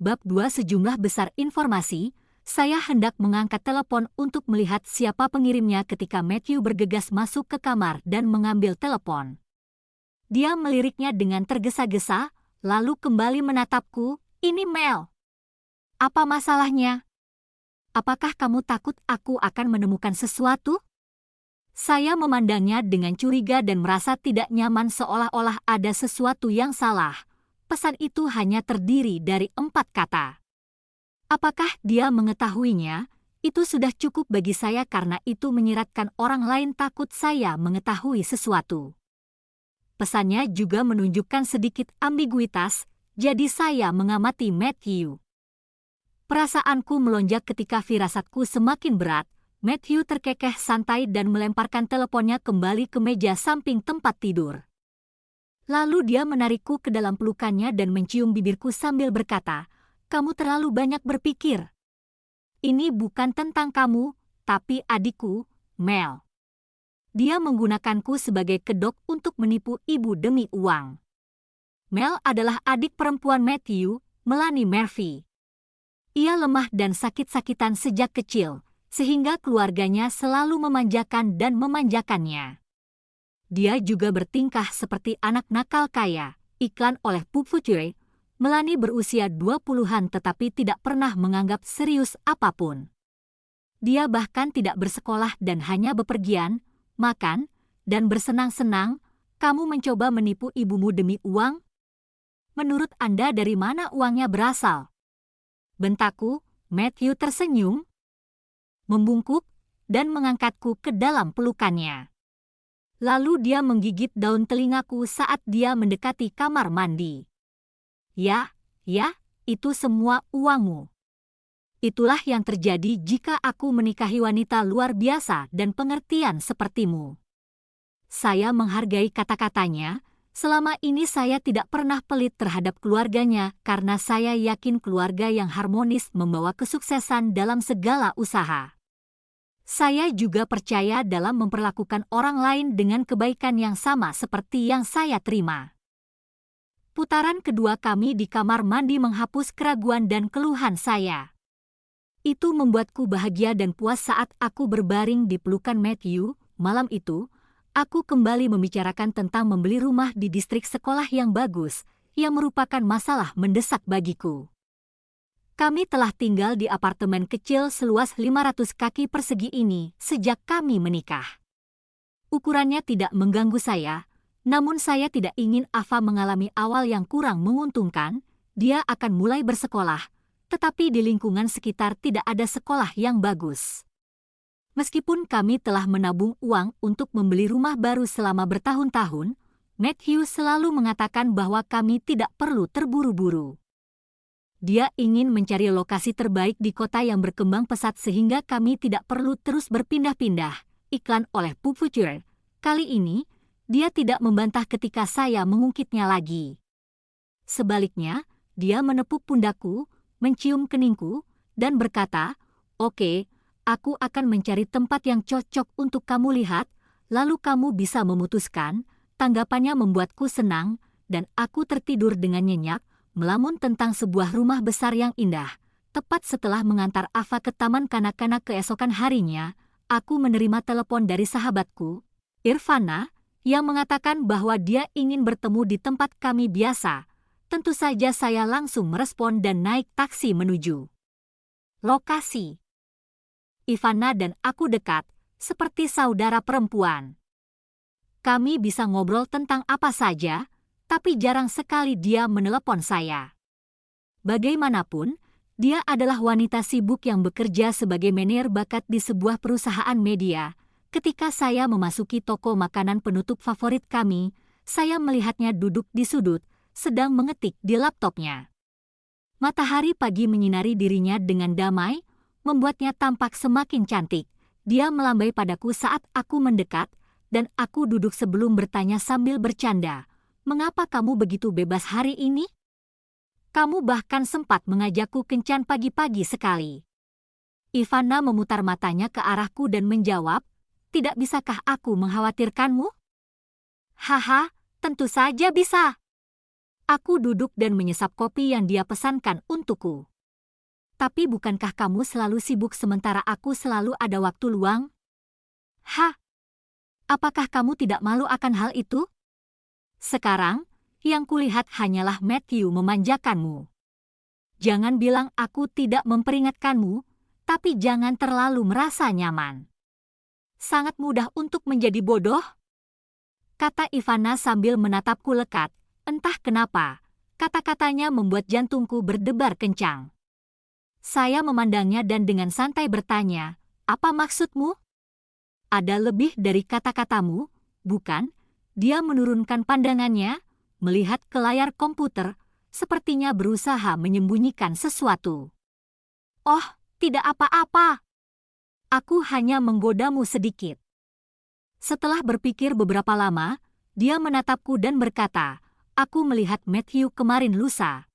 Bab 2 Sejumlah besar informasi. Saya hendak mengangkat telepon untuk melihat siapa pengirimnya ketika Matthew bergegas masuk ke kamar dan mengambil telepon. Dia meliriknya dengan tergesa-gesa, lalu kembali menatapku. Ini Mel. Apa masalahnya? Apakah kamu takut aku akan menemukan sesuatu? Saya memandangnya dengan curiga dan merasa tidak nyaman seolah-olah ada sesuatu yang salah. Pesan itu hanya terdiri dari 4 kata. Apakah dia mengetahuinya? Itu sudah cukup bagi saya karena itu menyiratkan orang lain takut saya mengetahui sesuatu. Pesannya juga menunjukkan sedikit ambiguitas, jadi saya mengamati Matthew. Perasaanku melonjak ketika firasatku semakin berat. Matthew terkekeh santai dan melemparkan teleponnya kembali ke meja samping tempat tidur. Lalu dia menarikku ke dalam pelukannya dan mencium bibirku sambil berkata, "Kamu terlalu banyak berpikir. Ini bukan tentang kamu, tapi adikku, Mel." Dia menggunakanku sebagai kedok untuk menipu ibu demi uang. Mel adalah adik perempuan Matthew, Melanie Murphy. Ia lemah dan sakit-sakitan sejak kecil, sehingga keluarganya selalu memanjakan dan memanjakannya. Dia juga bertingkah seperti anak nakal kaya. Iklan oleh Pop Future. Melanie berusia 20-an tetapi tidak pernah menganggap serius apapun. Dia bahkan tidak bersekolah dan hanya bepergian, makan, dan bersenang-senang. Kamu mencoba menipu ibumu demi uang? Menurut Anda dari mana uangnya berasal? Bentakku. Matthew tersenyum, membungkuk, dan mengangkatku ke dalam pelukannya. Lalu dia menggigit daun telingaku saat dia mendekati kamar mandi. Ya, itu semua uangmu. Itulah yang terjadi jika aku menikahi wanita luar biasa dan pengertian sepertimu. Saya menghargai kata-katanya. Selama ini saya tidak pernah pelit terhadap keluarganya karena saya yakin keluarga yang harmonis membawa kesuksesan dalam segala usaha. Saya juga percaya dalam memperlakukan orang lain dengan kebaikan yang sama seperti yang saya terima. Putaran kedua kami di kamar mandi menghapus keraguan dan keluhan saya. Itu membuatku bahagia dan puas saat aku berbaring di pelukan Matthew. Malam itu, aku kembali membicarakan tentang membeli rumah di distrik sekolah yang bagus, yang merupakan masalah mendesak bagiku. Kami telah tinggal di apartemen kecil seluas 500 kaki persegi ini sejak kami menikah. Ukurannya tidak mengganggu saya, namun saya tidak ingin Ava mengalami awal yang kurang menguntungkan. Dia akan mulai bersekolah, tetapi di lingkungan sekitar tidak ada sekolah yang bagus. Meskipun kami telah menabung uang untuk membeli rumah baru selama bertahun-tahun, Matthew selalu mengatakan bahwa kami tidak perlu terburu-buru. Dia ingin mencari lokasi terbaik di kota yang berkembang pesat sehingga kami tidak perlu terus berpindah-pindah. Iklan oleh Pop Future. Kali ini, dia tidak membantah ketika saya mengungkitnya lagi. Sebaliknya, dia menepuk pundakku, mencium keningku, dan berkata, "Oke, aku akan mencari tempat yang cocok untuk kamu lihat, lalu kamu bisa memutuskan." Tanggapannya membuatku senang, dan aku tertidur dengan nyenyak, melamun tentang sebuah rumah besar yang indah. Tepat setelah mengantar Ava ke taman kanak-kanak keesokan harinya, aku menerima telepon dari sahabatku, Irvana, yang mengatakan bahwa dia ingin bertemu di tempat kami biasa. Tentu saja saya langsung merespon dan naik taksi menuju lokasi. Ivana dan aku dekat, seperti saudara perempuan. Kami bisa ngobrol tentang apa saja, tapi jarang sekali dia menelepon saya. Bagaimanapun, dia adalah wanita sibuk yang bekerja sebagai manajer bakat di sebuah perusahaan media. Ketika saya memasuki toko makanan penutup favorit kami, saya melihatnya duduk di sudut, sedang mengetik di laptopnya. Matahari pagi menyinari dirinya dengan damai, membuatnya tampak semakin cantik. Dia melambai padaku saat aku mendekat, dan aku duduk sebelum bertanya sambil bercanda, "Mengapa kamu begitu bebas hari ini? Kamu bahkan sempat mengajakku kencan pagi-pagi sekali." Ivana memutar matanya ke arahku dan menjawab, "Tidak bisakah aku mengkhawatirkanmu?" "Haha, tentu saja bisa. Aku duduk dan menyesap kopi yang dia pesankan untukku. Tapi bukankah kamu selalu sibuk sementara aku selalu ada waktu luang? Hah? Apakah kamu tidak malu akan hal itu? Sekarang, yang kulihat hanyalah Matthew memanjakanmu. Jangan bilang aku tidak memperingatkanmu, tapi jangan terlalu merasa nyaman. Sangat mudah untuk menjadi bodoh, kata Ivana sambil menatapku lekat. Entah kenapa, kata-katanya membuat jantungku berdebar kencang. Saya memandangnya dan dengan santai bertanya, apa maksudmu? Ada lebih dari kata-katamu, bukan? Dia menurunkan pandangannya, melihat ke layar komputer, sepertinya berusaha menyembunyikan sesuatu. Oh, tidak apa-apa. Aku hanya menggodamu sedikit. Setelah berpikir beberapa lama, dia menatapku dan berkata, aku melihat Matthew kemarin lusa.